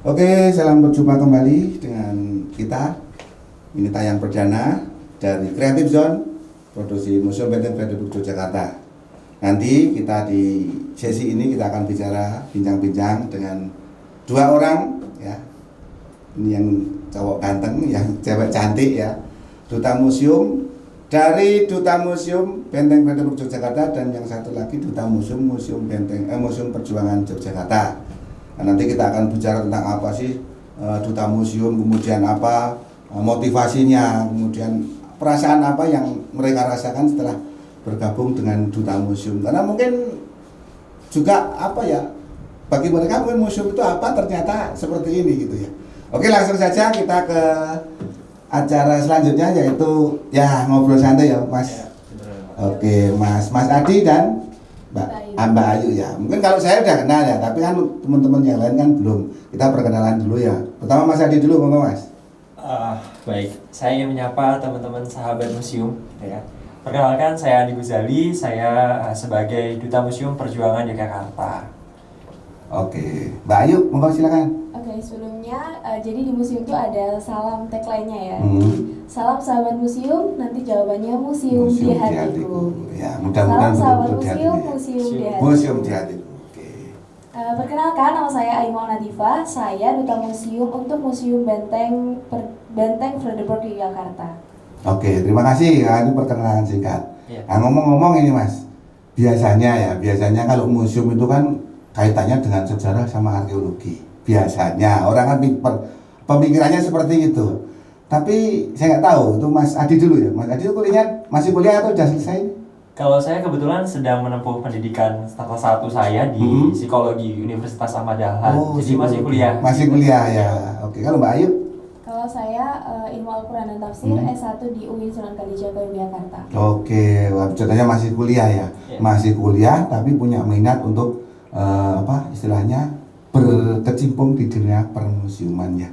Oke, salam berjumpa kembali dengan kita. Ini tayang perdana dari Creative Zone, produksi Museum Benteng Frederick Yogyakarta. Nanti kita di sesi ini kita akan bincang-bincang dengan dua orang ya. Ini yang cowok ganteng, yang cewek cantik ya. Duta Museum dari Duta Museum Benteng Frederick Yogyakarta, dan yang satu lagi Duta Museum Museum Perjuangan Yogyakarta. Nah, nanti kita akan bicara tentang apa sih Duta Museum, kemudian apa motivasinya, kemudian perasaan apa yang mereka rasakan setelah bergabung dengan Duta Museum. Karena mungkin juga apa ya, bagi mereka mungkin museum itu apa, ternyata seperti ini gitu ya. Oke, langsung saja kita ke acara selanjutnya, yaitu ya ngobrol santai ya Mas. Ya, Oke, Mas Adi dan Mbak Ayu ya. Mungkin kalau saya udah kenal ya, tapi kan teman-teman yang lain kan belum. Kita perkenalan dulu ya. Pertama Mas Adi dulu, monggo Mas. Baik, saya ingin menyapa teman-teman sahabat museum ya. Perkenalkan, saya Andi Guzali, saya sebagai Duta Museum Perjuangan Yogyakarta. Oke, Mbak Ayu, monggo silakan. Oke, sebelumnya jadi di museum itu ada salam tagline-nya ya. Salam sahabat museum, nanti jawabannya museum di hatiku. Ya, mudah-mudahan salam sahabat betul-betul di museum, hatiku. museum di hatiku. Museum di hatiku. Oke. Perkenalkan, nama saya Aimau Nadifa. Saya Duta Museum untuk Museum Benteng Frederick Yogyakarta. Oke, terima kasih ya, ini perkenalan singkat. Ya. Nah, ngomong-ngomong ini Mas, biasanya kalau museum itu kan kaitannya dengan sejarah sama arkeologi. Biasanya orang kan pemikirannya seperti itu. Tapi saya nggak tahu, itu Mas Adi dulu ya. Mas Adi itu masih kuliah atau sudah selesai? Kalau saya kebetulan sedang menempuh pendidikan tahun 1 saya di Psikologi Universitas Ahmad Dahlan. Jadi masih kuliah. Masih kuliah ya. Oke, kalau Mbak Ayu? Kalau saya Ilmu Al-Quran dan Tafsir S1 di UIN Sunan Kalijaga Yogyakarta. Oke, wah, contohnya masih kuliah ya. Masih kuliah tapi punya minat untuk istilahnya berkecimpung di dunia permusiuman ya.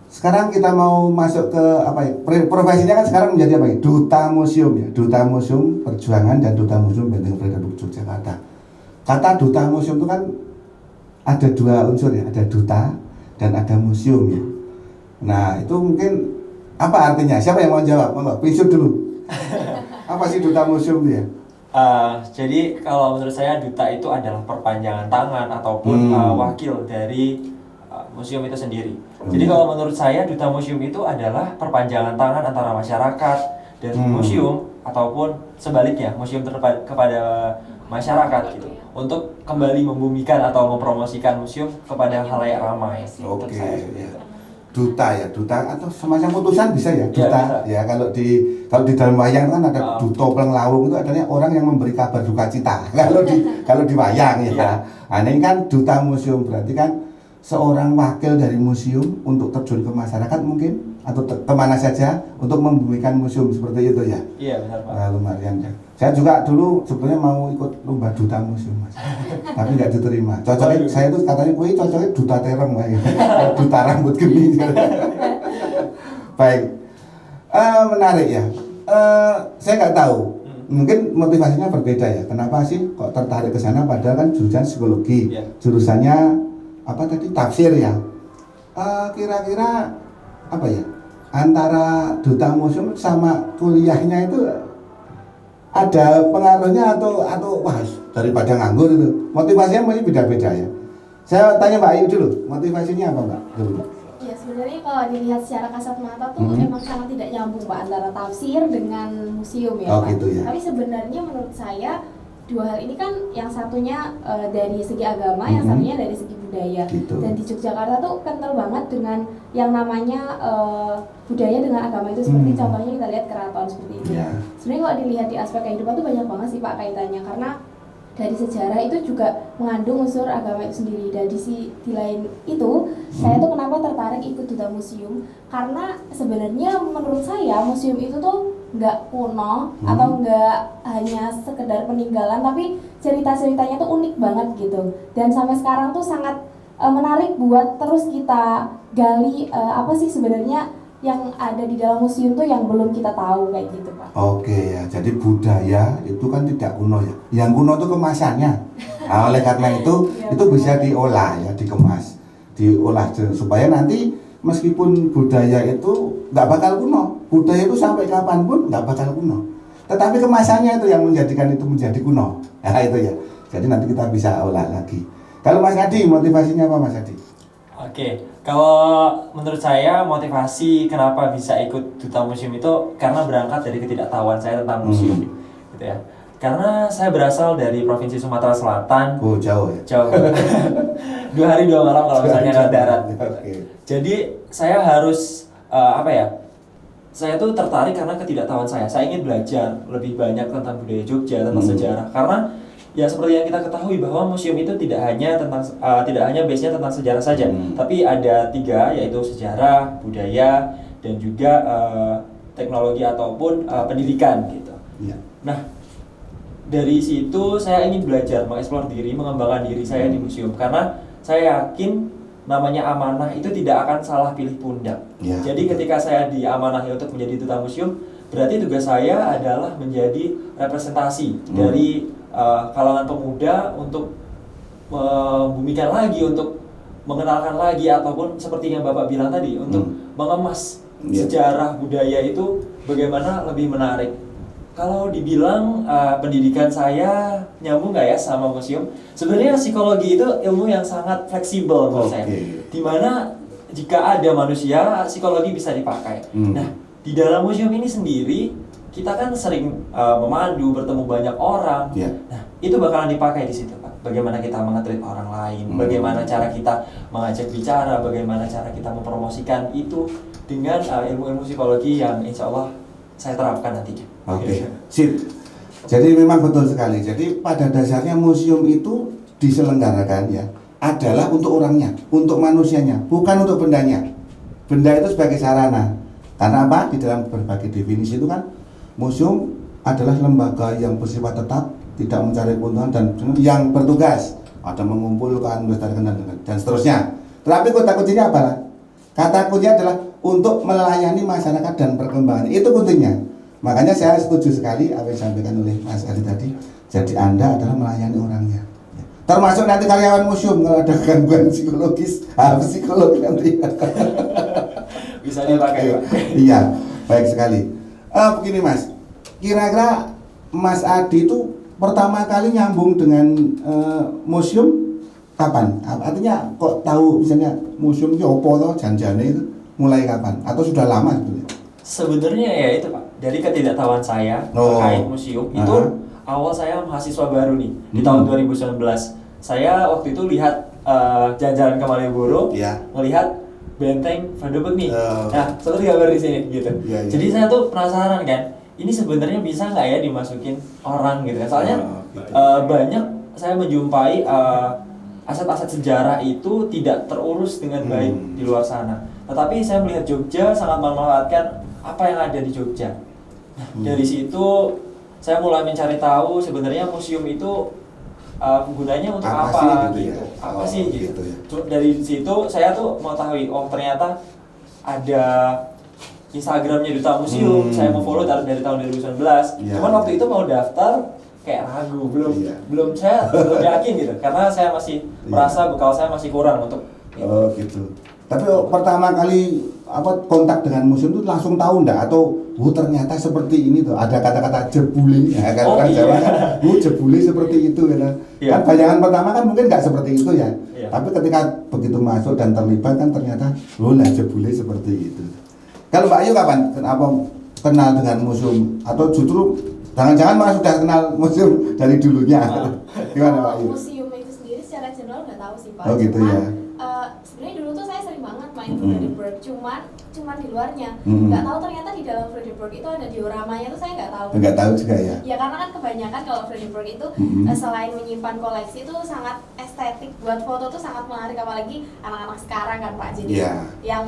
Sekarang kita mau masuk ke profesinya kan sekarang menjadi Duta Museum ya. Duta Museum Perjuangan dan Duta Museum Benteng Frederick Yogyakarta. Kata Duta Museum itu kan ada dua unsur ya, ada duta dan ada museum ya. Nah, itu mungkin apa artinya? Siapa yang mau jawab? Monggo, prinsip dulu. Apa sih Duta Museum itu ya? Jadi kalau menurut saya duta itu adalah perpanjangan tangan ataupun wakil dari museum itu sendiri. Jadi kalau menurut saya Duta Museum itu adalah perpanjangan tangan antara masyarakat dan museum, ataupun sebaliknya museum kepada masyarakat gitu, untuk kembali membumikan atau mempromosikan museum kepada halayak ramai. Oke. Ya. Duta ya, duta atau semacam utusan bisa ya, duta ya. Kalau di dalam wayang kan ada duta Peleng-Lawung, itu adanya orang yang memberi kabar duka cita. Kalau di wayang ya. Nah, ini kan Duta Museum berarti kan seorang wakil dari museum untuk terjun ke masyarakat mungkin, atau kemana saja untuk membumikan museum seperti itu ya. Iya, benar Pak. Nah, lumayan ya. Saya juga dulu sebetulnya mau ikut lomba Duta Museum Mas, tapi nggak diterima. Cocoknya saya itu katanya cocoknya duta terong duta rambut geni. Baik, menarik ya. Saya nggak tahu, mungkin motivasinya berbeda ya. Kenapa sih kok tertarik ke sana? Padahal kan jurusan psikologi, jurusannya apa tadi, tafsir ya. Kira-kira apa ya? Antara Duta Museum sama kuliahnya itu ada pengaruhnya atau wah, daripada nganggur itu motivasinya masih beda-beda ya. Saya tanya Mbak Ayu dulu, motivasinya apa Mbak dulu? Ya, sebenarnya kalau dilihat secara kasat mata tuh emang sangat tidak nyambung Pak antara tafsir dengan museum ya Pak. Gitu ya. Tapi sebenarnya menurut saya dua hal ini kan yang satunya dari segi agama, yang satunya dari segi budaya. Gitu. Dan di Yogyakarta tuh kental banget dengan yang namanya budaya dengan agama itu, seperti contohnya kita lihat keraton seperti itu. Yeah. Sebenarnya kalau dilihat di aspek kehidupan tuh banyak banget sih Pak kaitannya, karena dari sejarah itu juga mengandung unsur agama itu sendiri. Dan di lain itu, saya tuh kenapa tertarik ikut Duta Museum, karena sebenarnya menurut saya museum itu tuh nggak kuno atau nggak hanya sekedar peninggalan, tapi cerita-ceritanya tuh unik banget gitu. Dan sampai sekarang tuh sangat menarik buat terus kita gali apa sih sebenarnya yang ada di dalam museum tuh yang belum kita tahu, kayak gitu Pak. Oke ya, jadi budaya itu kan tidak kuno ya. Yang kuno itu kemasannya. Nah, oleh karena itu bisa diolah ya, dikemas. diolah supaya nanti meskipun budaya itu nggak bakal kuno, budaya itu sampai kapanpun nggak bakal kuno. Tetapi kemasannya itu yang menjadikan itu menjadi kuno. Nah itu ya. Jadi nanti kita bisa olah lagi. Kalau Mas Adi, motivasinya apa Mas Adi? Oke, kalau menurut saya motivasi kenapa bisa ikut Duta Museum itu karena berangkat dari ketidaktahuan saya tentang museum, gitu ya. Karena saya berasal dari Provinsi Sumatera Selatan. Oh jauh ya? Jauh. 2 hari 2 malam kalau misalnya lewat darat. Oke. Jadi saya harus apa ya? Saya tuh tertarik karena ketidaktahuan saya. Saya ingin belajar lebih banyak tentang budaya Jogja, tentang sejarah. Karena ya seperti yang kita ketahui bahwa museum itu tidak hanya base-nya tentang sejarah saja, tapi ada 3 yaitu sejarah, budaya, dan juga teknologi ataupun pendidikan gitu. Iya. Nah, dari situ saya ingin belajar mengeksplor diri, mengembangkan diri saya di museum karena saya yakin namanya amanah itu tidak akan salah pilih pundak. Ya, jadi ketika saya diamanahi untuk menjadi duta museum, berarti tugas saya adalah menjadi representasi dari kalangan pemuda untuk membumikan lagi, untuk mengenalkan lagi, ataupun seperti yang Bapak bilang tadi, untuk mengemas sejarah budaya itu bagaimana lebih menarik. Kalau dibilang pendidikan saya nyambung nggak ya sama museum? Sebenarnya psikologi itu ilmu yang sangat fleksibel menurut saya. Dimana jika ada manusia, psikologi bisa dipakai. Nah, di dalam museum ini sendiri, kita kan sering memandu, bertemu banyak orang. Nah, itu bakalan dipakai di situ, Pak. Bagaimana kita mengetreat orang lain, bagaimana cara kita mengajak bicara, bagaimana cara kita mempromosikan itu dengan ilmu-ilmu psikologi yang insya Allah saya terapkan nantinya. Oke, sip. Jadi memang betul sekali. Jadi pada dasarnya museum itu diselenggarakan ya adalah untuk orangnya, untuk manusianya, bukan untuk bendanya. Benda itu sebagai sarana. Karena apa? Di dalam berbagai definisi itu kan museum adalah lembaga yang bersifat tetap, tidak mencari keuntungan dan yang bertugas ada mengumpulkan, melestarikan dan seterusnya. Tetapi kata kuncinya apa? Kata kuncinya adalah untuk melayani masyarakat dan perkembangan. Itu kuncinya. Makanya saya setuju sekali apa yang disampaikan oleh Mas Adi tadi. Jadi Anda adalah melayani orangnya. Termasuk nanti karyawan museum kalau ada gangguan psikologis, psikolog nanti. Bisa dipakai, Pak. Iya, baik sekali. Begini Mas, kira-kira Mas Adi itu pertama kali nyambung dengan museum kapan? Artinya kok tahu misalnya museum itu apa toh janjane itu mulai kapan? Atau sudah lama sebetulnya? Sebenarnya ya itu Pak, dari ketidaktahuan saya terkait museum itu awal saya mahasiswa baru nih di tahun 2019. Saya waktu itu lihat jalan-jalan ke Malioboro, melihat benteng Van de Beek nih. Nah, seperti gambar di sini gitu. Jadi saya tuh penasaran kan, ini sebenarnya bisa nggak ya dimasukin orang gitu kan? Soalnya banyak saya menjumpai aset-aset sejarah itu tidak terurus dengan baik di luar sana. Tetapi saya melihat Jogja sangat memanfaatkan apa yang ada di Jogja. Nah, dari situ saya mulai mencari tahu sebenarnya museum itu gunanya untuk apa gitu. Apa sih gitu. Dari situ saya tuh mau tahu, oh ternyata ada Instagramnya Duta Museum. Saya mau follow dari tahun 2019. Cuman waktu itu mau daftar kayak ragu, belum saya belum yakin gitu. Karena saya masih merasa bekal saya masih kurang untuk gitu. Tapi pertama kali kontak dengan museum itu langsung tahu enggak atau ternyata seperti ini tuh ada kata-kata jebule ya kan orang Jawa kan jebule seperti itu kan. Kan bayangan pertama kan mungkin enggak seperti itu ya. Tapi ketika begitu masuk dan terlibat kan ternyata lah jebule seperti itu. Kalau Mbak Ayu kapan kenal dengan museum atau justru jangan-jangan malah sudah kenal museum dari dulunya? Gimana Mbak Ayu? Museum itu sendiri secara general nggak tahu sih Pak. Oh gitu ya. Sebenarnya dulu tuh saya sering banget main Fredericksburg, cuman di luarnya. Nggak tahu ternyata di dalam Fredericksburg itu ada dioramanya tuh saya nggak tahu. Nggak tahu juga ya. Ya karena kan kebanyakan kalau Fredericksburg itu selain menyimpan koleksi itu sangat estetik, buat foto tuh sangat menarik, apalagi anak-anak sekarang kan Pak. Jadi yang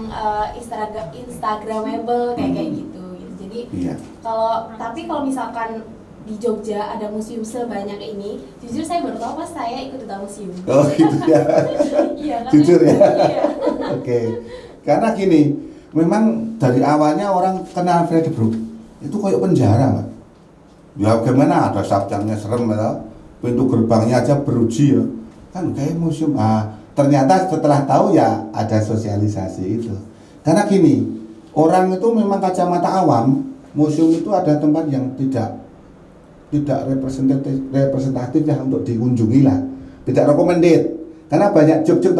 Instagramable kayak gitu. Jadi tapi kalau misalkan di Jogja ada museum sebanyak ini, jujur saya baru tahu pas saya ikut Duta Museum. Oh gitu ya. Iya, jujur ya. Iya. Oke. Karena gini, memang dari awalnya orang kenal Fredericksburg itu kayak penjara, Pak. Ya gimana ada sabjangnya serem ya. Pintu gerbangnya aja beruji ya. Kan kayak museum. ternyata setelah tahu ya ada sosialisasi itu. Karena gini, orang itu memang kacamata awam, museum itu ada tempat yang tidak representatif ya untuk dikunjungi lah, tidak recommended. Karena banyak job-job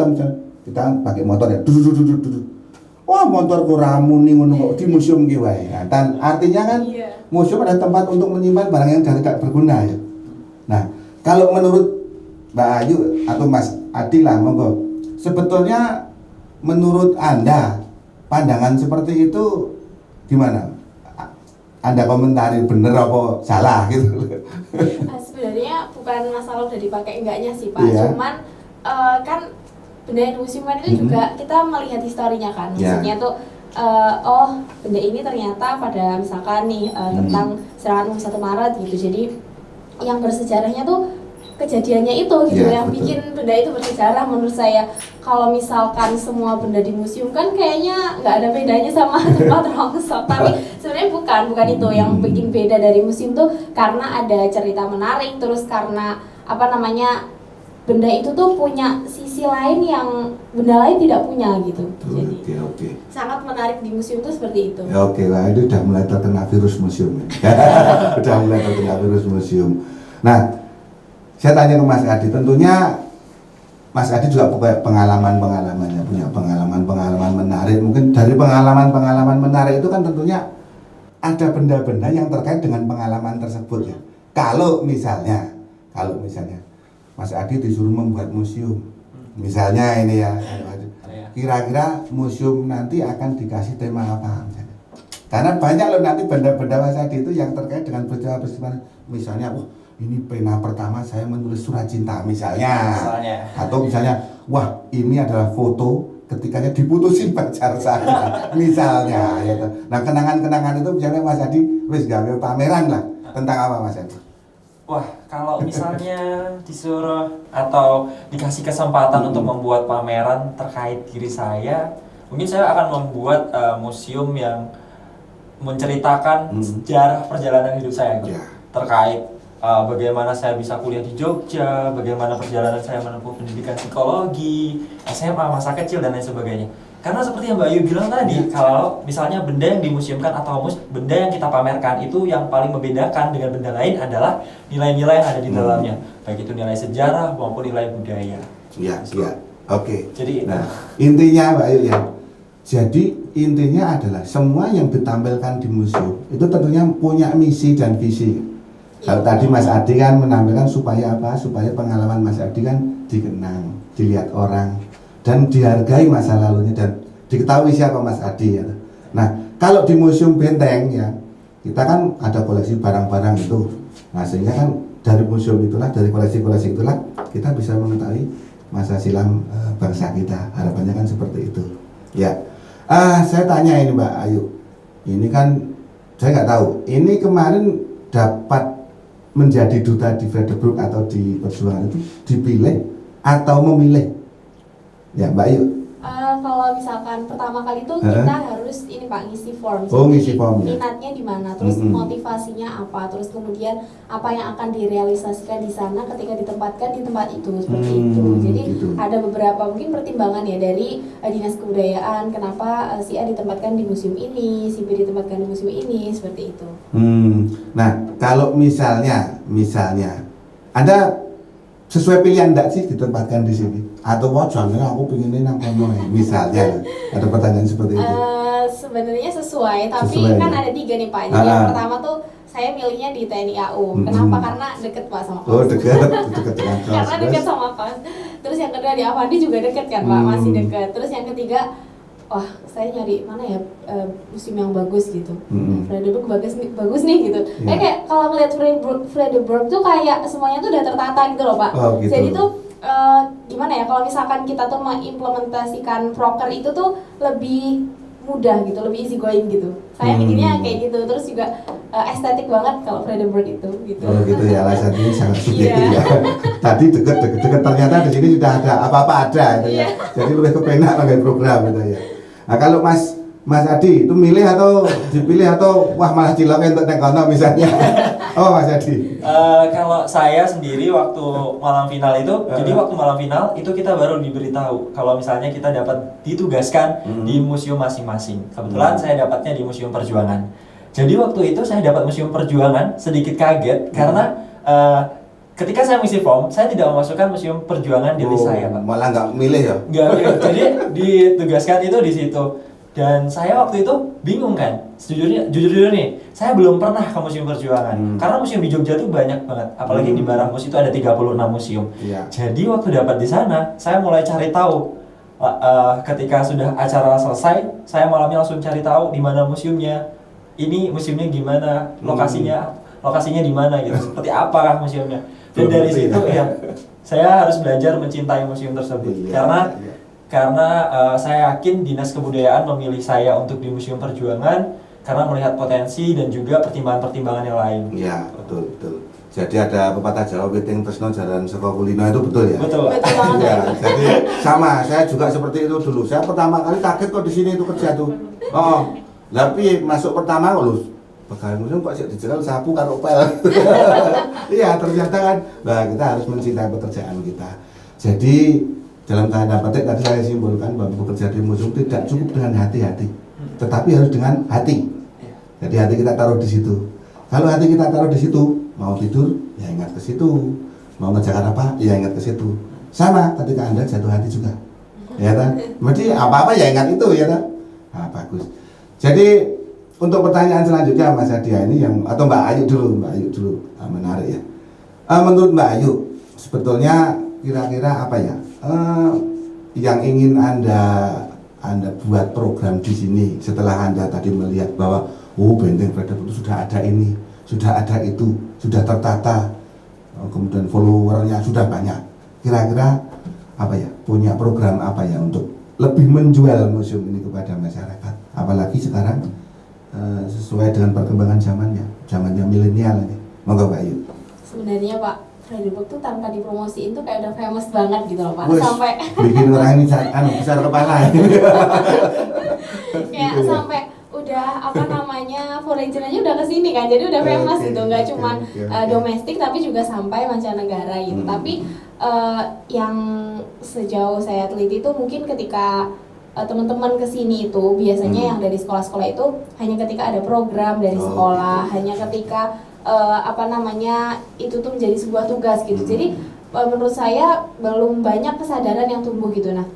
kita pakai motor ya, duduk. Wah, motor kuramu nih ngono di museum ki wae. Nah, artinya kan museum adalah tempat untuk menyimpan barang yang tidak berguna ya. Nah, kalau menurut Mbak Ayu atau Mas Adi lah, monggo. Sebetulnya menurut Anda pandangan seperti itu gimana? Anda komentari bener apa salah gitu? Sebenarnya bukan masalah udah dipakai enggaknya sih Pak, Iya. cuman kan benda yang museum kan itu juga kita melihat historinya kan, maksudnya tuh oh benda ini ternyata pada misalkan nih tentang serangan 1 Maret gitu, jadi yang bersejarahnya tuh kejadiannya itu gitu yang betul. bikin benda itu bersejarah menurut saya. Kalau misalkan semua benda di museum kan kayaknya nggak ada bedanya sama tempat rongsok, tapi sebenarnya bukan itu yang bikin beda dari museum tuh, karena ada cerita menarik, terus karena apa namanya, benda itu tuh punya sisi lain yang benda lain tidak punya gitu. Jadi Oke. sangat menarik di museum tuh seperti itu. Ya, oke lah, itu udah mulai terkena virus museum. Udah mulai terkena virus museum. Nah, saya tanya ke Mas Adi, tentunya Mas Adi juga punya pengalaman-pengalamannya, punya pengalaman-pengalaman menarik. Mungkin dari pengalaman-pengalaman menarik itu kan tentunya ada benda-benda yang terkait dengan pengalaman tersebut ya. Kalau misalnya Mas Adi disuruh membuat museum, misalnya ini ya, kira-kira museum nanti akan dikasih tema apa misalnya? Karena banyak loh nanti benda-benda Mas Adi itu yang terkait dengan peristiwa-peristiwa, misalnya, ini pena pertama saya menulis surat cinta misalnya. Atau misalnya, wah ini adalah foto ketikanya diputusin pacar saya misalnya gitu. Nah, kenangan-kenangan itu misalnya Mas Adi wis gawe pameran lah, tentang apa Mas Adi? Wah, kalau misalnya disuruh atau dikasih kesempatan untuk membuat pameran terkait diri saya, mungkin saya akan membuat museum yang menceritakan sejarah perjalanan hidup saya gitu. Terkait bagaimana saya bisa kuliah di Jogja, bagaimana perjalanan saya menempuh pendidikan psikologi, SMA, masa kecil, dan lain sebagainya. Karena seperti yang Mbak Ayu bilang tadi, kalau misalnya benda yang dimuseumkan atau benda yang kita pamerkan itu yang paling membedakan dengan benda lain adalah nilai-nilai yang ada di dalamnya, baik itu nilai sejarah maupun nilai budaya. Iya. Oke. Jadi, nah, intinya Mbak Ayu ya. Jadi intinya adalah semua yang ditampilkan di museum itu tentunya punya misi dan visi. Kalau tadi Mas Adi kan menampilkan supaya apa? Supaya pengalaman Mas Adi kan dikenang, dilihat orang, dan dihargai masa lalunya dan diketahui siapa Mas Adi ya. Nah, kalau di Museum Benteng ya, kita kan ada koleksi barang-barang itu. Nah, sehingga kan dari museum itulah, dari koleksi-koleksi itulah kita bisa mengetahui masa silam bangsa kita. Harapannya kan seperti itu. Ya. Saya tanya ini Mbak Ayu. Ini kan saya nggak tahu. Ini kemarin dapat menjadi duta di Frederiksburg atau di Perjuangan itu dipilih atau memilih? Ya Mbak Ayu. Kalau misalkan pertama kali itu kita harus ini Pak ngisi form. Ngisi form. Minatnya di mana, terus motivasinya apa, terus kemudian apa yang akan direalisasikan di sana ketika ditempatkan di tempat itu seperti itu. Jadi ada beberapa mungkin pertimbangan ya dari Dinas Kebudayaan, kenapa si A ditempatkan di museum ini, si B ditempatkan di museum ini, seperti itu. Nah, kalau misalnya Anda sesuai pilihan enggak sih ditempatkan di sini? Atau wajarnya aku pengennya nang kono misalnya ada pertanyaan seperti itu. Sebenarnya sesuai, tapi kan ya? ada 3 nih Pak. Jadi yang pertama tuh saya milihnya di TNI AU. Kenapa? Karena deket Pak sama kos. Oh, dekat dengan kos. Karena deket sama kos. Terus yang kedua di Avandi juga deket kan Pak, masih deket. Terus yang ketiga, wah saya nyari mana ya museum yang bagus gitu. Frederiksburg bagus nih gitu. Kayak kalau ngeliat Frederiksburg tuh kayak semuanya tuh udah tertata gitu loh Pak. Oh, gitu. Jadi tuh gimana ya, kalau misalkan kita tuh mengimplementasikan proker itu tuh lebih mudah gitu, lebih easy going gitu. Saya mikirnya kayak gitu. Terus juga estetik banget kalau Frederiksburg itu gitu. Oh gitu ya, alasan ini sangat subjektif ya. Tadi deket ternyata di sini sudah ada apa-apa ada gitu ya. Jadi lebih kepenak pakai program gitu ya. Nah, kalau Mas Mas Adi itu milih atau dipilih atau wah malah ciloknya untuk Tekono misalnya. Oh Mas Adi. Kalau saya sendiri waktu malam final itu, jadi waktu malam final itu kita baru diberitahu kalau misalnya kita dapat ditugaskan di museum masing-masing. Kebetulan saya dapatnya di Museum Perjuangan. Jadi waktu itu saya dapat Museum Perjuangan, sedikit kaget karena ketika saya ngisi form, saya tidak memasukkan Museum Perjuangan di list saya, Pak. Malah nggak milih ya? Nggak milih. Jadi ditugaskan itu di situ. Dan saya waktu itu bingung kan, jujur nih, saya belum pernah ke Museum Perjuangan. Karena museum di Jogja tuh banyak banget, apalagi di Barangmus itu ada 36 museum. Iya. Jadi waktu dapat di sana, saya mulai cari tahu. Ketika sudah acara selesai, saya malamnya langsung cari tahu di mana museumnya. Ini museumnya gimana, lokasinya di mana gitu, seperti apa museumnya. Dan dari situ ya, saya harus belajar mencintai museum tersebut. Karena saya yakin Dinas Kebudayaan memilih saya untuk di Museum Perjuangan karena melihat potensi dan juga pertimbangan-pertimbangan yang lain. Iya, betul. Jadi ada pepatah Jawa Witing Tresno Jaran Saka Kulino itu betul ya? Betul. Ya, jadi sama, saya juga seperti itu dulu. Saya pertama kali kaget kok di sini itu kerja tuh. Oh, tapi masuk pertama kok lulus. Pegawai museum kok sih dijegal sapu karo pel. Iya, ternyata kan, nah kita harus mencintai pekerjaan kita. Jadi dalam tanda petik tadi saya simpulkan bahwa bekerja di museum tidak cukup dengan hati-hati, tetapi harus dengan hati. Jadi hati kita taruh di situ. Kalau hati kita taruh di situ, mau tidur ya ingat ke situ, mau ngerjakan apa ya ingat ke situ. Sama ketika Anda jatuh hati juga, ya kan? Berarti apa-apa ya ingat itu ya kan? Nah, bagus. Jadi untuk pertanyaan selanjutnya Mas Adia ini yang atau Mbak Ayu dulu, menarik ya. Menurut Mbak Ayu sebetulnya kira-kira apa ya? Yang ingin Anda buat program di sini setelah Anda tadi melihat bahwa Benteng Peradaban itu sudah ada ini, sudah ada itu, sudah tertata, kemudian followernya sudah banyak. Kira-kira apa ya? Punya program apa ya untuk lebih menjual museum ini kepada masyarakat? Apalagi sekarang sesuai dengan perkembangan zamannya milenial ini. Monggo Mbak Ayu. Sebenarnya Pak Frederick tuh tanpa dipromosiin tuh kayak udah famous banget gitu loh Pak. Wih, sampai bikin orang ini besar kepala. Kayak sampai udah apa namanya foreigner aja udah kesini kan, jadi udah famous gitu, nggak cuman domestik tapi juga sampai mancanegara gitu. Tapi yang sejauh saya teliti tuh mungkin ketika teman-teman kesini itu biasanya yang dari sekolah-sekolah itu hanya ketika ada program dari sekolah, hanya ketika itu tuh menjadi sebuah tugas gitu. Jadi menurut saya belum banyak kesadaran yang tumbuh gitu. Nah,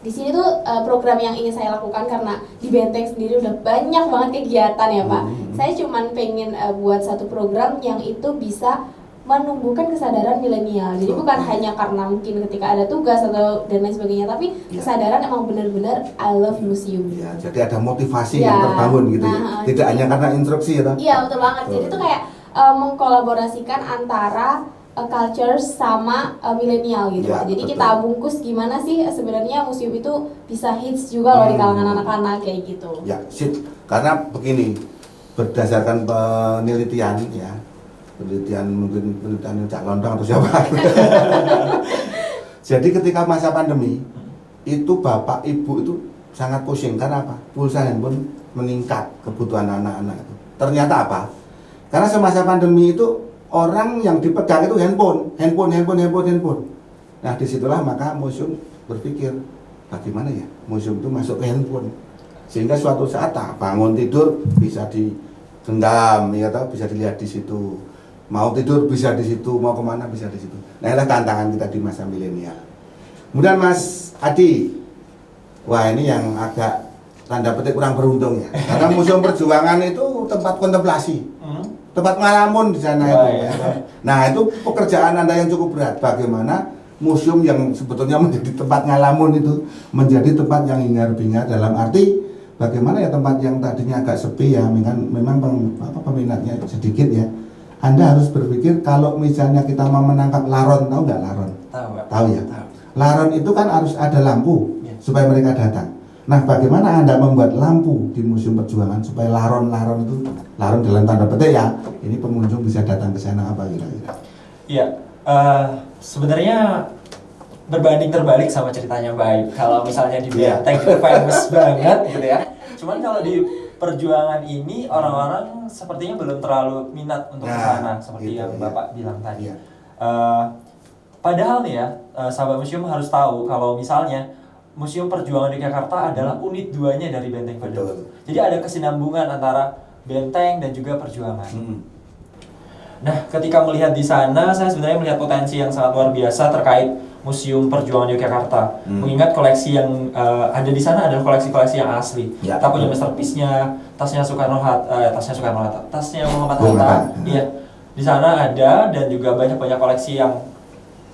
di sini tuh program yang ingin saya lakukan karena di Benteng sendiri udah banyak banget kegiatan ya Pak. Saya cuman pengen buat satu program yang itu bisa menumbuhkan kesadaran milenial. Jadi bukan hanya karena mungkin ketika ada tugas atau dan lain sebagainya, tapi kesadaran emang benar-benar I love museum. Ya, jadi ada motivasi yang terbangun gitu ya. Tidak hanya karena instruksi ya, iya betul banget. Jadi itu kayak mengkolaborasikan antara culture sama milenial gitu. Ya, jadi betul. kita bungkus gimana sih sebenarnya museum itu bisa hits juga loh di kalangan anak-anak kayak gitu. Ya, sip. Karena begini, berdasarkan penelitian ya, mungkin penelitian Cak Lontong atau siapa. Jadi ketika masa pandemi itu bapak ibu itu sangat pusing karena apa? Pulsa handphone meningkat kebutuhan anak-anak itu. Ternyata apa? Karena semasa pandemi itu orang yang dipegang itu handphone. Nah disitulah maka museum berpikir bagaimana ya museum itu masuk ke handphone sehingga suatu saat bangun tidur bisa digenggam ya tahu, bisa dilihat di situ. Mau tidur bisa di situ, mau kemana bisa di situ. Nah inilah tantangan kita di masa milenial. Kemudian Mas Adi, wah ini yang agak tanda petik kurang beruntung ya. Karena Museum Perjuangan itu tempat kontemplasi, tempat ngalamun di sana itu. Iya. Nah itu pekerjaan Anda yang cukup berat. Bagaimana museum yang sebetulnya menjadi tempat ngalamun itu menjadi tempat yang hingar-bingar dalam arti bagaimana ya tempat yang tadinya agak sepi ya, memang peminatnya sedikit ya. Anda harus berpikir kalau misalnya kita mau menangkap laron, tahu nggak laron? Tahu ya. Tahu. Laron itu kan harus ada lampu supaya mereka datang. Nah, bagaimana Anda membuat lampu di Museum Perjuangan supaya laron itu, laron dalam tanda petik ya, ini pengunjung bisa datang ke sana apa kira-kira? Iya, sebenarnya berbanding terbalik sama ceritanya Mbak Ayu. Kalau misalnya di Benteng itu famous banget gitu ya. Cuman kalau di perjuangan ini orang-orang sepertinya belum terlalu minat untuk ke sana seperti gitu, yang Bapak bilang tadi. Iya. Padahal nih ya, sahabat museum harus tahu kalau misalnya Museum Perjuangan Yogyakarta adalah unit 2-nya dari Benteng Badung. Betul. Jadi ada kesinambungan antara benteng dan juga perjuangan. Nah, ketika melihat di sana, saya sebenarnya melihat potensi yang sangat luar biasa terkait Museum Perjuangan Yogyakarta. Mengingat koleksi yang ada di sana adalah koleksi-koleksi yang asli. Ya. Kita punya masterpiece-nya, tasnya Muhammad Hatta. Iya. Di sana ada dan juga banyak koleksi yang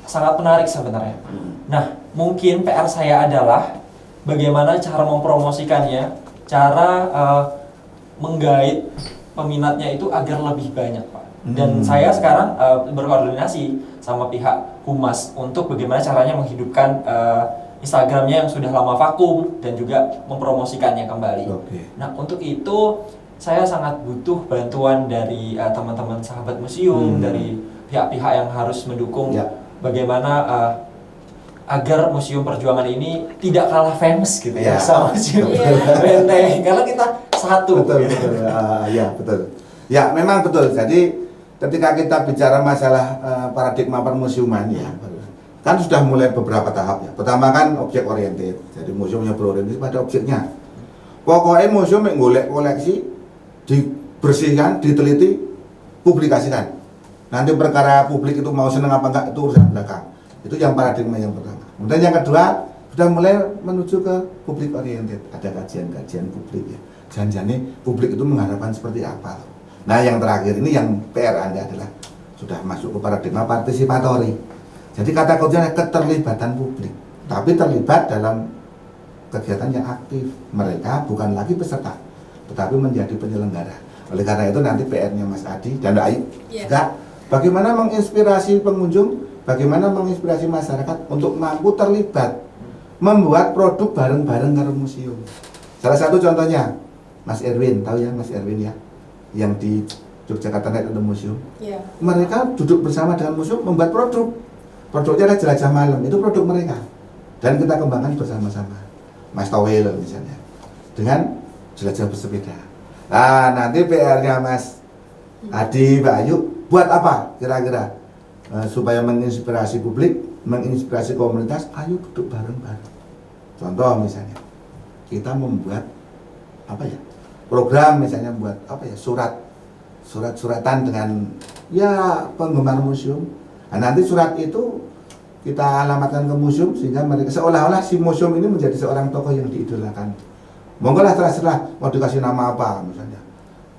sangat menarik sebenarnya. Nah, mungkin PR saya adalah bagaimana cara mempromosikannya, cara menggait peminatnya itu agar lebih banyak, Pak. Dan saya sekarang berkoordinasi sama pihak Humas untuk bagaimana caranya menghidupkan Instagramnya yang sudah lama vakum dan juga mempromosikannya kembali. Nah, untuk itu saya sangat butuh bantuan dari teman-teman sahabat museum, dari pihak-pihak yang harus mendukung bagaimana agar Museum Perjuangan ini tidak kalah famous gitu ya sama Museum Benteng, karena kita satu. Betul. Ya, memang betul. Jadi ketika kita bicara masalah paradigma permusiuman ya, kan sudah mulai beberapa tahap ya. Pertama kan objek oriented. Jadi museumnya berorientasi pada objeknya. Pokoknya museum yang golek koleksi dibersihkan, diteliti, publikasikan. Nanti perkara publik itu mau seneng apa enggak itu urusan belakang. Itu yang paradigma yang pertama. Kemudian yang kedua sudah mulai menuju ke publik oriented. Ada kajian-kajian publik ya. Jangan-jangan publik itu mengharapkan seperti apa. Nah, yang terakhir ini yang PR Anda adalah sudah masuk ke paradigma partisipatori. Jadi kata kuncinya keterlibatan publik, tapi terlibat dalam kegiatan yang aktif. Mereka bukan lagi peserta, tetapi menjadi penyelenggara. Oleh karena itu nanti PR-nya Mas Adi dan Mbak Ayu juga bagaimana menginspirasi pengunjung, bagaimana menginspirasi masyarakat untuk mampu terlibat membuat produk bareng-bareng karo museum. Salah satu contohnya Mas Erwin, tahu ya Mas Erwin ya, yang di Yogyakarta Night at the Museum. Mereka duduk bersama dengan museum membuat produk. Produknya adalah jelajah malam, itu produk mereka. Dan kita kembangkan bersama-sama. Mas Towel misalnya, dengan jelajah bersepeda. Nah, nanti PR-nya Mas Adi, Mbak Ayu, buat apa kira-kira? Supaya menginspirasi publik, menginspirasi komunitas, ayo duduk bareng-bareng. Contoh misalnya, kita membuat apa ya? Program misalnya buat apa ya? Surat-suratan dengan ya penggemar museum. Nah, nanti surat itu kita alamatkan ke museum sehingga mereka seolah-olah si museum ini menjadi seorang tokoh yang diidolakan. Monggo lah terserah mau dikasih nama apa misalnya.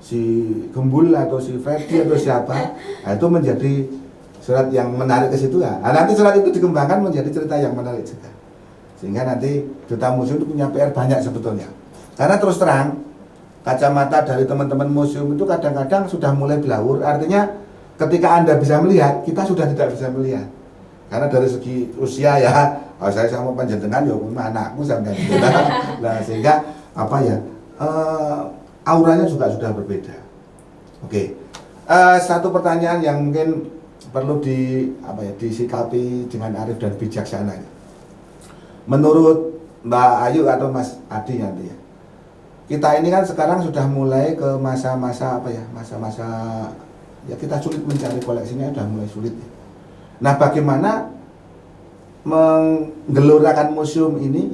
Si Gembul atau si Freddy atau siapa. Nah, itu menjadi surat yang menarik ke situ ya. Nah, nanti surat itu dikembangkan menjadi cerita yang menarik juga. Sehingga nanti duta museum itu punya PR banyak sebetulnya. Karena terus terang kacamata dari teman-teman museum itu kadang-kadang sudah mulai blawur. Artinya ketika Anda bisa melihat, kita sudah tidak bisa melihat. Karena dari segi usia ya, saya sama panjenengan ya anakku sampai gitu. Nah, sehingga apa ya? Auranya juga sudah berbeda. Oke. Satu pertanyaan yang mungkin perlu disikapi dengan arif dan bijaksana. Menurut Mbak Ayu atau Mas Adi nanti ya. Kita ini kan sekarang sudah mulai ke masa-masa masa-masa ya kita sulit mencari koleksinya, sudah mulai sulit ya. Nah, bagaimana menggelurakan museum ini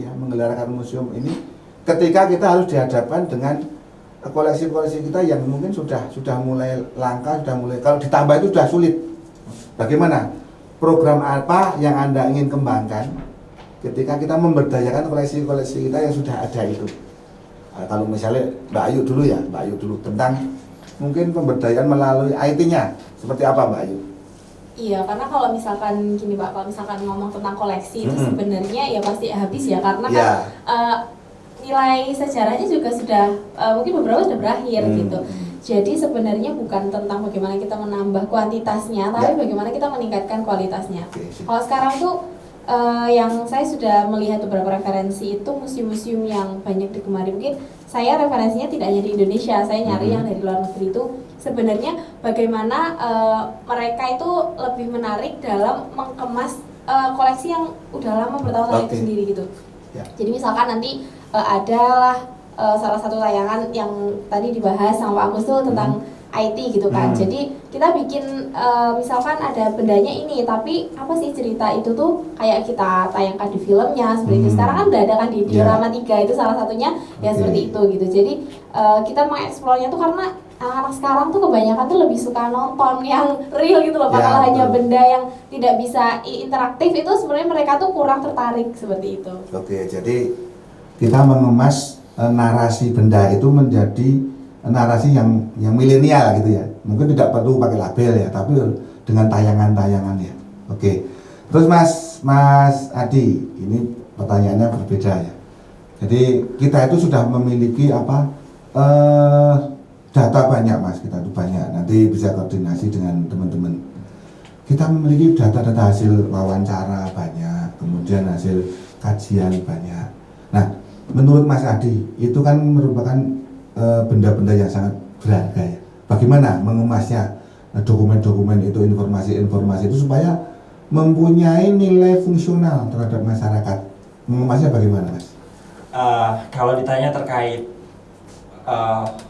ketika kita harus dihadapkan dengan koleksi-koleksi kita yang mungkin sudah mulai langka, kalau ditambah itu sudah sulit. Bagaimana? Program apa yang Anda ingin kembangkan ketika kita memberdayakan koleksi-koleksi kita yang sudah ada itu? Kalau misalnya Mbak Ayu dulu tentang mungkin pemberdayaan melalui IT-nya seperti apa Mbak Ayu? Iya, karena kalau misalkan gini Pak, kalau misalkan ngomong tentang koleksi itu sebenarnya ya pasti habis ya, karena kan nilai sejarahnya juga sudah mungkin beberapa sudah berakhir gitu. Jadi sebenarnya bukan tentang bagaimana kita menambah kuantitasnya, tapi bagaimana kita meningkatkan kualitasnya. Kalau sekarang tuh yang saya sudah melihat beberapa referensi itu museum-museum yang banyak digemari. Mungkin saya referensinya tidak hanya di Indonesia, saya nyari yang dari luar negeri itu sebenarnya bagaimana mereka itu lebih menarik dalam mengemas koleksi yang udah lama bertahun-tahun itu sendiri gitu. Jadi misalkan nanti adalah salah satu tayangan yang tadi dibahas sama Pak Agus tuh tentang IT gitu kan. Jadi kita bikin misalkan ada bendanya ini, tapi apa sih cerita itu tuh kayak kita tayangkan di filmnya seperti itu. Sekarang kan udah ada kan di Diorama 3 itu salah satunya ya seperti itu gitu. Jadi kita mengeksplornya tuh karena anak-anak sekarang tuh kebanyakan tuh lebih suka nonton yang real gitu loh, kalau hanya benda yang tidak bisa interaktif itu sebenarnya mereka tuh kurang tertarik seperti itu. Oke, jadi kita mengemas narasi benda itu menjadi narasi yang milenial gitu ya. Mungkin tidak perlu pakai label ya, tapi dengan tayangan-tayangan ya. Oke. Terus Mas Adi, ini pertanyaannya berbeda ya. Jadi kita itu sudah memiliki data banyak Mas, kita itu banyak. Nanti bisa koordinasi dengan teman-teman. Kita memiliki data-data hasil wawancara banyak, kemudian hasil kajian banyak. Nah, menurut Mas Adi, itu kan merupakan benda-benda yang sangat berharga ya. Bagaimana mengemasnya, dokumen-dokumen itu, informasi-informasi itu supaya mempunyai nilai fungsional terhadap masyarakat. Mengemasnya bagaimana Mas? Kalau ditanya terkait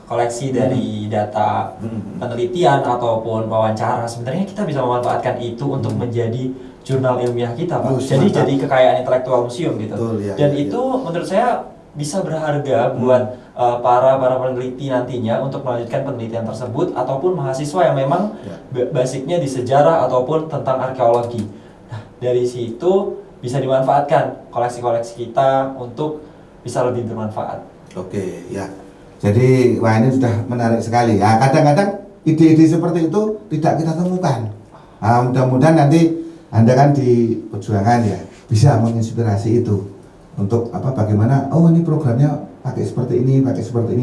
koleksi dari data penelitian ataupun wawancara, sebenarnya kita bisa memanfaatkan itu untuk menjadi jurnal ilmiah kita, Pak. Jadi kekayaan intelektual museum gitu. Betul, ya, dan ya, itu menurut saya bisa berharga buat para peneliti nantinya untuk melanjutkan penelitian tersebut, ataupun mahasiswa yang memang basicnya di sejarah ataupun tentang arkeologi. Nah, dari situ bisa dimanfaatkan koleksi-koleksi kita untuk bisa lebih bermanfaat. Oke, ya. Jadi, wah ini sudah menarik sekali. Ya, kadang-kadang ide-ide seperti itu tidak kita temukan. Nah, mudah-mudahan nanti Anda kan di perjuangan ya bisa menginspirasi itu untuk bagaimana? Oh, ini programnya pakai seperti ini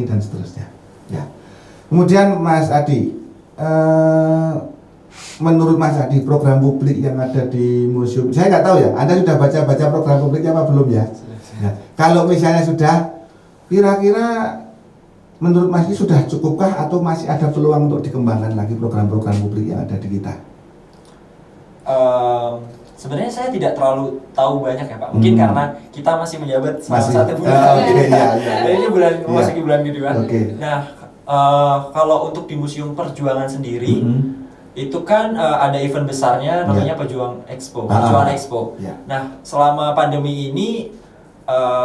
dan seterusnya. Ya. Kemudian Mas Adi, menurut Mas Adi program publik yang ada di museum, saya nggak tahu ya. Anda sudah baca program publiknya apa belum ya? Ya. Kalau misalnya sudah, kira-kira menurut Mas Adi sudah cukupkah atau masih ada peluang untuk dikembangkan lagi program-program publik yang ada di kita? Sebenarnya saya tidak terlalu tahu banyak ya Pak. Mungkin karena kita masih menjabat selama 1 bulan. Dan ini memasuki bulan kedua. Nah, kalau untuk di Museum Perjuangan sendiri, itu kan ada event besarnya namanya Perjuangan Expo. Nah, selama pandemi ini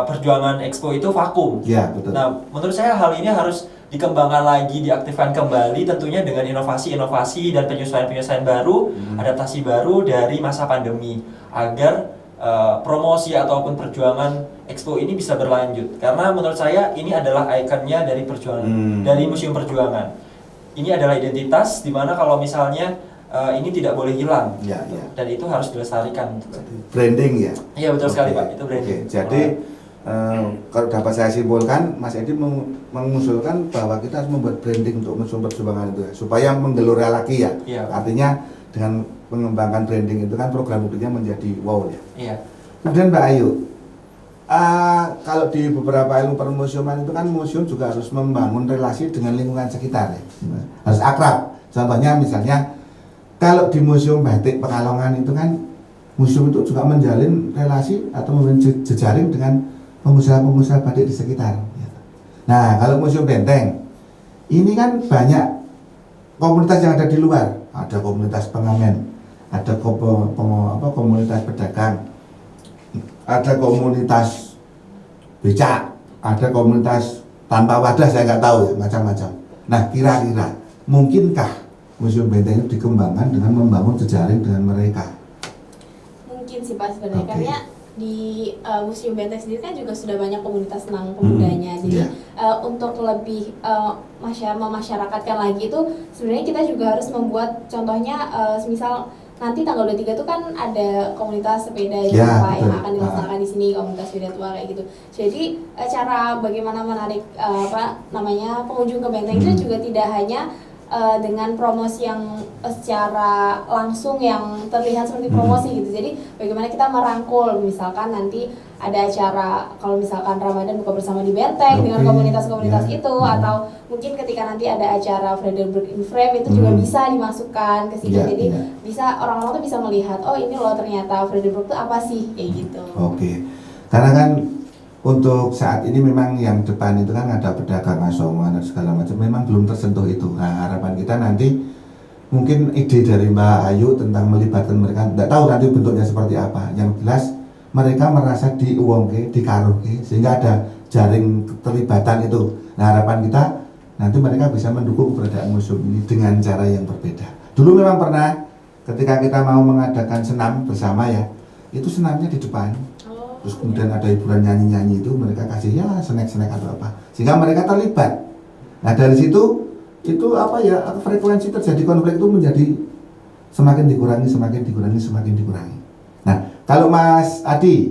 Perjuangan Expo itu vakum. Betul. Nah, menurut saya hal ini harus dikembangkan lagi, diaktifkan kembali tentunya dengan inovasi-inovasi dan penyesuaian-penyesuaian baru, adaptasi baru dari masa pandemi, agar promosi ataupun perjuangan Expo ini bisa berlanjut. Karena menurut saya ini adalah ikonnya dari perjuangan, dari Museum Perjuangan. Ini adalah identitas di mana kalau misalnya ini tidak boleh hilang, dan itu harus dilestarikan. Branding ya? Iya betul sekali Pak, itu branding. Jadi kalau dapat saya simpulkan, Mas Edi mengusulkan bahwa kita harus membuat branding untuk Museum Perjuangan itu ya, supaya menggelora lagi ya. Artinya dengan mengembangkan branding itu kan program publiknya menjadi wow ya. Kemudian Mbak Ayu, kalau di beberapa ilmu permuseuman itu kan museum juga harus membangun relasi dengan lingkungan sekitar ya. Harus akrab. Contohnya misalnya kalau di Museum Batik Pekalongan itu kan museum itu juga menjalin relasi atau membangun jejaring dengan pengusaha-pengusaha batik di sekitar. Nah, kalau Museum Benteng ini kan banyak komunitas yang ada di luar. Ada komunitas pengamen, ada komunitas pedagang, ada komunitas becak, ada komunitas tanpa wadah, saya nggak tahu ya, macam-macam. Nah, kira-kira mungkinkah Museum Benteng itu dikembangkan dengan membangun jejaring dengan mereka? Mungkin sih Pak sebenarnya, karena di Museum Benteng sendiri kan juga sudah banyak komunitas tentang pemudanya. Jadi untuk lebih memasyarakatkan lagi itu sebenarnya kita juga harus membuat contohnya misal nanti tanggal 23 itu kan ada komunitas sepeda gitu Pak yang akan dilaksanakan di sini, komunitas sepeda tua kayak gitu. Jadi cara bagaimana menarik pengunjung ke Benteng itu juga tidak hanya dengan promosi yang secara langsung yang terlihat seperti promosi gitu. Jadi bagaimana kita merangkul, misalkan nanti ada acara kalau misalkan Ramadan buka bersama di Benteng dengan komunitas-komunitas itu, atau mungkin ketika nanti ada acara Frederick in Frame itu juga bisa dimasukkan ke situ. Jadi bisa orang-orang tuh bisa melihat, oh ini loh ternyata Frederick itu apa sih kayak gitu. Karena kan untuk saat ini memang yang depan itu kan ada pedagang asongan dan segala macam, memang belum tersentuh itu. Nah, harapan kita nanti mungkin ide dari Mbak Ayu tentang melibatkan mereka, tidak tahu nanti bentuknya seperti apa. Yang jelas mereka merasa diuangke, dikaruhke, sehingga ada jaring keterlibatan itu. Nah, harapan kita nanti mereka bisa mendukung keberadaan museum ini dengan cara yang berbeda. Dulu memang pernah ketika kita mau mengadakan senam bersama ya, itu senamnya di depan. Terus kemudian ada hiburan nyanyi-nyanyi itu, mereka kasih ya snack-snack atau apa, sehingga mereka terlibat. Nah, dari situ itu apa ya, frekuensi terjadi konflik itu menjadi semakin dikurangi. Nah, kalau Mas Adi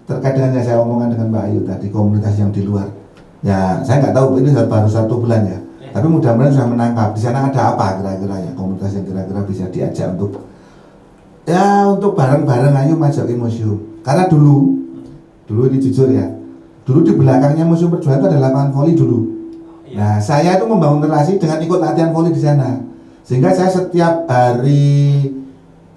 terkait dengan yang saya omongkan dengan Mbak Ayu tadi, komunitas yang di luar, ya saya nggak tahu ini baru 1 bulan ya, tapi mudah-mudahan sudah menangkap di sana ada apa kira-kira ya, komunitas yang kira-kira bisa diajak untuk bareng-bareng ayo majuin museum. Karena dulu ini jujur ya, dulu di belakangnya Museum Perjuangan itu ada lapangan voli dulu. Nah, saya itu membangun relasi dengan ikut latihan voli di sana, sehingga saya setiap hari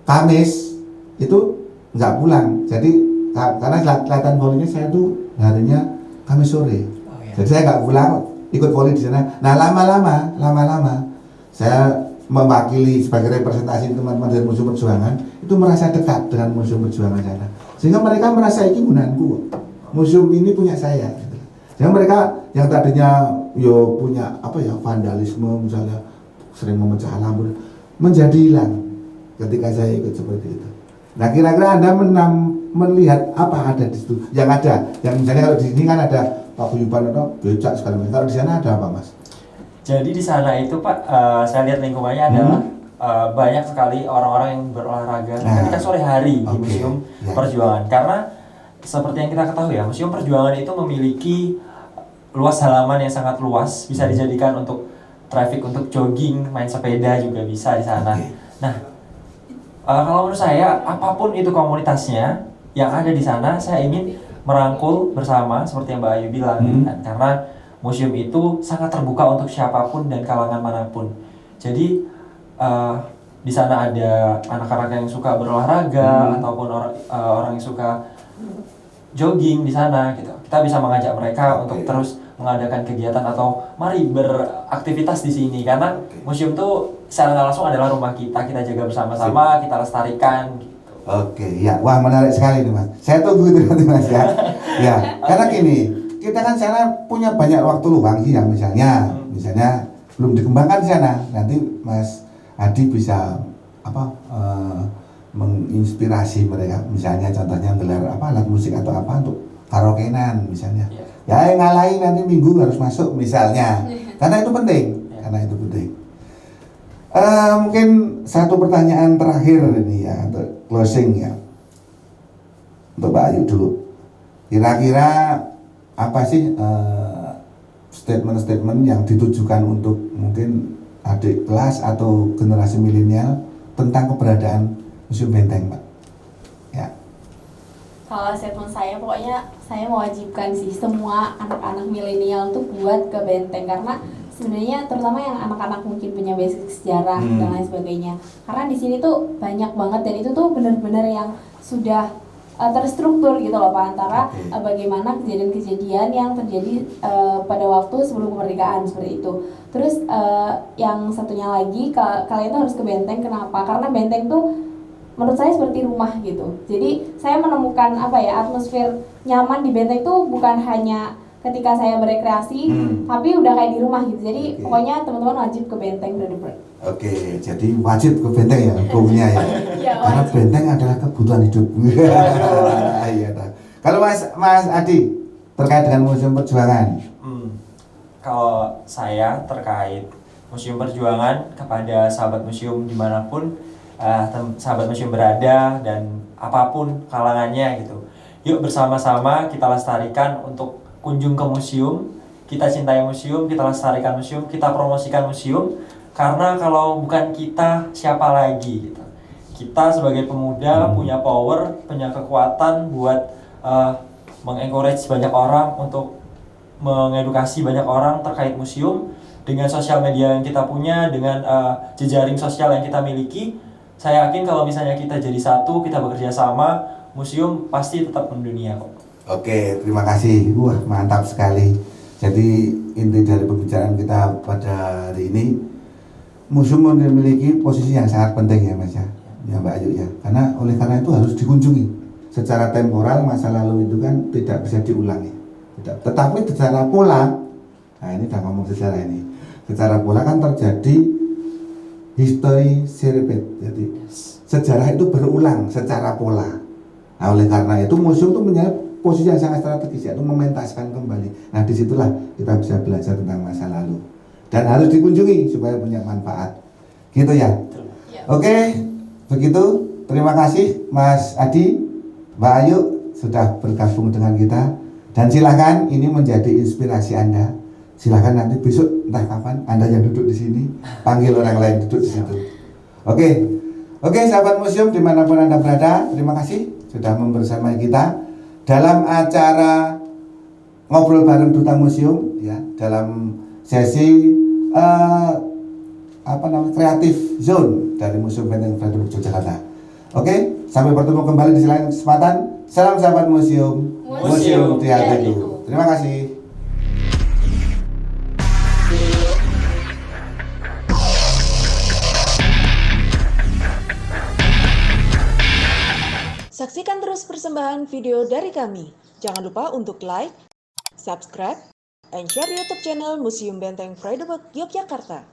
Kamis itu nggak pulang. Jadi karena latihan volinya saya tuh harinya Kamis sore, jadi saya nggak pulang, ikut voli di sana. Nah, lama-lama saya mewakili sebagai representasi teman-teman dari Museum Perjuangan itu merasa dekat dengan Museum Perjuangan sana, sehingga mereka merasa ini gunanku, museum ini punya saya gitu. Sehingga mereka yang tadinya punya vandalisme misalnya, sering memecah lampu, menjadi hilang ketika saya ikut seperti itu. Nah, kira-kira Anda melihat apa ada di situ? Yang misalnya kalau di sini kan ada paguyuban atau becak segala macam. Kalau di sana ada apa, Mas? Jadi di sana itu Pak, saya lihat lingkungannya adalah banyak sekali orang-orang yang berolahraga ketika sore hari di Museum Perjuangan. Karena seperti yang kita ketahui ya, Museum Perjuangan itu memiliki luas halaman yang sangat luas, bisa dijadikan untuk traffic, untuk jogging, main sepeda juga bisa di sana. Nah, kalau menurut saya apapun itu komunitasnya yang ada di sana, saya ingin merangkul bersama seperti yang Mbak Ayu bilang, karena museum itu sangat terbuka untuk siapapun dan kalangan manapun. Jadi di sana ada anak-anak yang suka berolahraga ataupun orang yang suka jogging di sana gitu. Kita bisa mengajak mereka untuk terus mengadakan kegiatan atau mari beraktivitas di sini, karena museum itu secara langsung adalah rumah kita jaga bersama-sama, kita lestarikan gitu. Oke, ya, wah menarik sekali nih Mas. Saya tunggu itu nanti Mas ya. Ya, karena gini, kita kan sana punya banyak waktu luang sih, yang misalnya belum dikembangkan di sana. Nanti Mas Adi bisa menginspirasi mereka, misalnya contohnya gelar alat musik atau apa untuk karaokean misalnya. Ya, yang ngalahin nanti Minggu harus masuk misalnya. Karena itu penting. Mungkin satu pertanyaan terakhir ini ya, untuk closing ya, untuk Mbak Ayu dulu. Kira-kira apa sih statement-statement yang ditujukan untuk mungkin adik kelas atau generasi milenial tentang keberadaan Museum Benteng, Pak? Ya. Kalau statement saya, pokoknya saya mewajibkan sih semua anak-anak milenial tuh buat ke Benteng, karena sebenarnya terutama yang anak-anak mungkin punya basic sejarah dan lain sebagainya. Karena di sini tuh banyak banget, dan itu tuh benar-benar yang sudah terstruktur gitu loh Pak, antara bagaimana kejadian-kejadian yang terjadi pada waktu sebelum kemerdekaan seperti itu. Terus yang satunya lagi, kalian tuh harus ke Benteng. Kenapa? Karena Benteng tuh menurut saya seperti rumah gitu. Jadi saya menemukan atmosfer nyaman di Benteng tuh bukan hanya ketika saya berekreasi, tapi udah kayak di rumah gitu. Jadi pokoknya teman-teman wajib ke Benteng bener-bener. Oke, jadi wajib ke Benteng ya hukumnya ya. Karena Benteng adalah kebutuhan hidup. Iya. Kalau Mas Adi terkait dengan Museum Perjuangan. Kalau saya terkait Museum Perjuangan, kepada sahabat museum dimanapun sahabat museum berada dan apapun kalangannya gitu, yuk bersama-sama kita lestarikan untuk kunjung ke museum. Kita cintai museum, kita lestarikan museum, kita promosikan museum. Karena kalau bukan kita, siapa lagi gitu. Kita sebagai pemuda punya power, punya kekuatan buat mengencourage banyak orang, untuk mengedukasi banyak orang terkait museum. Dengan sosial media yang kita punya, dengan jejaring sosial yang kita miliki, saya yakin kalau misalnya kita jadi satu, kita bekerja sama, museum pasti tetap mendunia kok. Oke, terima kasih. Wah, mantap sekali. Jadi inti dari pembicaraan kita pada hari ini, museum memiliki posisi yang sangat penting ya Mas ya, Mbak Ayu ya. Karena itu harus dikunjungi. Secara temporal masa lalu itu kan tidak bisa diulangi. Tetapi secara pola, nah ini udah ngomong sejarah ini. Secara pola kan terjadi history repeat. Jadi sejarah itu berulang secara pola. Nah, oleh karena itu museum itu punya posisi yang sangat strategis, yaitu mementaskan kembali. Nah, disitulah kita bisa belajar tentang masa lalu dan harus dikunjungi supaya punya manfaat. Gitu ya. Oke, begitu. Terima kasih Mas Adi, Mbak Ayu sudah bergabung dengan kita, dan silakan ini menjadi inspirasi Anda. Silakan nanti besok entah kapan Anda yang duduk di sini panggil orang lain duduk di situ. Oke, sahabat museum dimanapun Anda berada, terima kasih sudah membersamai kita dalam acara ngobrol bareng Duta Museum ya, dalam sesi kreatif zone dari Museum Benteng Frederick Yogyakarta. Oke, sampai bertemu kembali di lain kesempatan. Salam sahabat museum, Museum Triadiku. Terima kasih. Saksikan terus persembahan video dari kami. Jangan lupa untuk like, subscribe, and share YouTube channel Museum Benteng Frederick Yogyakarta.